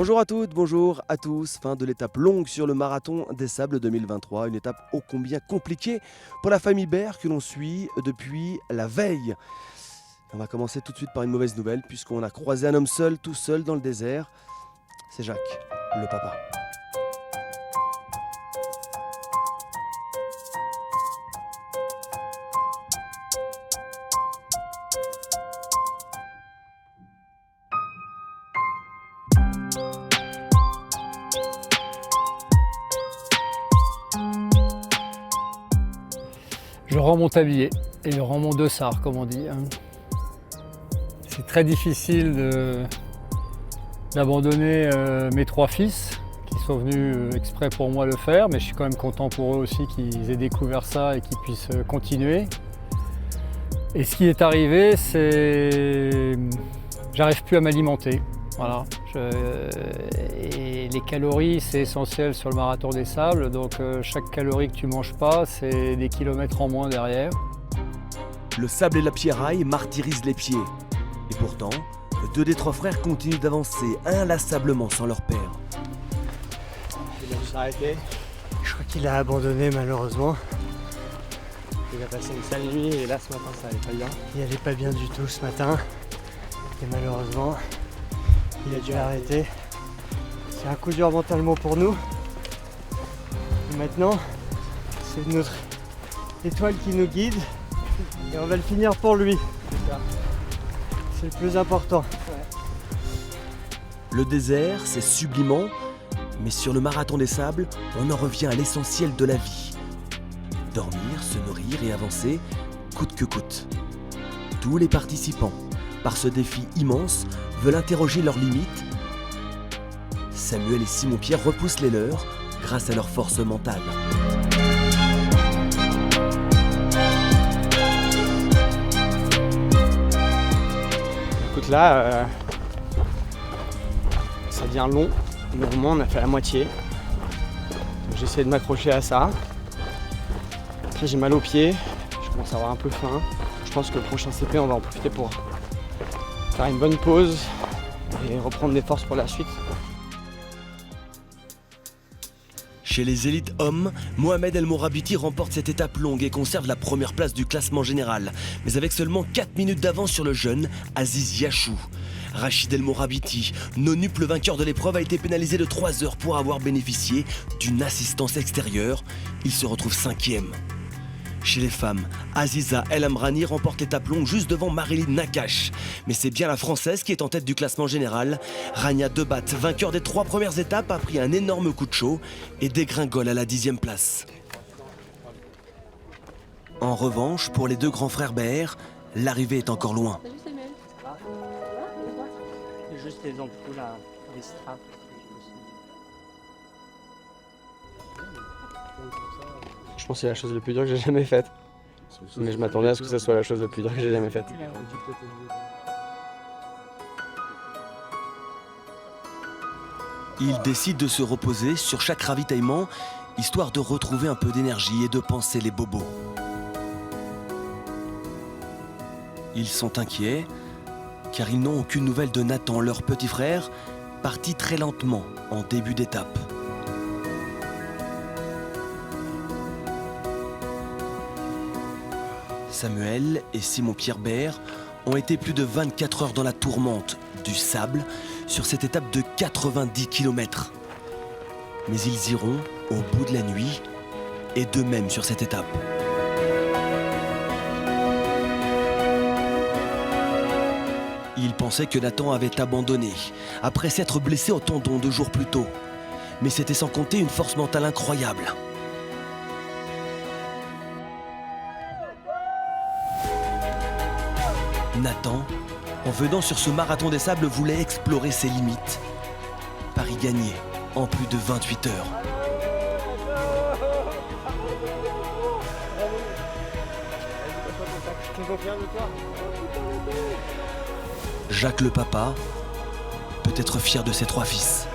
Bonjour à toutes, bonjour à tous. Fin de l'étape longue sur le marathon des Sables 2023. Une étape ô combien compliquée pour la famille Baird que l'on suit depuis la veille. On va commencer tout de suite par une mauvaise nouvelle puisqu'on a croisé un homme seul, tout seul dans le désert. C'est Jacques, le papa. Je rends mon tablier et je rends mon dossard, comme on dit. C'est très difficile d'abandonner mes trois fils qui sont venus exprès pour moi le faire, mais je suis quand même content pour eux aussi qu'ils aient découvert ça et qu'ils puissent continuer. Et ce qui est arrivé, c'est j'arrive plus à m'alimenter. Voilà. Et les calories, c'est essentiel sur le marathon des sables, donc chaque calorie que tu manges pas, c'est des kilomètres en moins derrière. Le sable et la pierraille martyrisent les pieds. Et pourtant, deux des trois frères continuent d'avancer inlassablement sans leur père. Il a dû s'arrêter. Je crois qu'il a abandonné malheureusement. Il a passé une sale nuit et là ce matin ça allait pas bien. Il allait pas bien du tout ce matin. Et malheureusement, il a dû arrêter. C'est un coup dur mentalement pour nous. Et maintenant, c'est notre étoile qui nous guide. Et on va le finir pour lui. C'est le plus important. Le désert, c'est sublimant, mais sur le marathon des sables, on en revient à l'essentiel de la vie. Dormir, se nourrir et avancer, coûte que coûte. Tous les participants, par ce défi immense, veulent interroger leurs limites. Samuel et Simon-Pierre repoussent les leurs grâce à leur force mentale. Écoute là, ça devient long, mais au moins on a fait la moitié. Donc j'ai essayé de m'accrocher à ça. Après j'ai mal aux pieds, je commence à avoir un peu faim. Je pense que le prochain CP on va en profiter pour faire une bonne pause et reprendre des forces pour la suite. Chez les élites hommes, Mohamed El Morabiti remporte cette étape longue et conserve la première place du classement général, mais avec seulement 4 minutes d'avance sur le jeune Aziz Yachou. Rachid El Morabiti, nonuple le vainqueur de l'épreuve, a été pénalisé de 3 heures pour avoir bénéficié d'une assistance extérieure. Il se retrouve 5e. Chez les femmes, Aziza El Amrani remporte l'étape longue juste devant Marilyn Nakache. Mais c'est bien la Française qui est en tête du classement général. Rania Debat, vainqueur des 3 premières étapes, a pris un énorme coup de chaud et dégringole à la 10e place. En revanche, pour les deux grands frères Baird, l'arrivée est encore loin. Juste les ampoules, les straps. Je pense que c'est la chose la plus dure que j'ai jamais faite. Mais je m'attendais à ce que ce soit la chose la plus dure que j'ai jamais faite. Il décide de se reposer sur chaque ravitaillement, histoire de retrouver un peu d'énergie et de panser les bobos. Ils sont inquiets, car ils n'ont aucune nouvelle de Nathan, leur petit frère, parti très lentement en début d'étape. Samuel et Simon-Pierre Baird ont été plus de 24 heures dans la tourmente du sable sur cette étape de 90 km. Mais ils iront au bout de la nuit et de même sur cette étape. Ils pensaient que Nathan avait abandonné après s'être blessé au tendon 2 jours plus tôt. Mais c'était sans compter une force mentale incroyable. Nathan, en venant sur ce marathon des sables, voulait explorer ses limites. Paris gagné en plus de 28 heures. Jacques le papa peut être fier de ses 3 fils.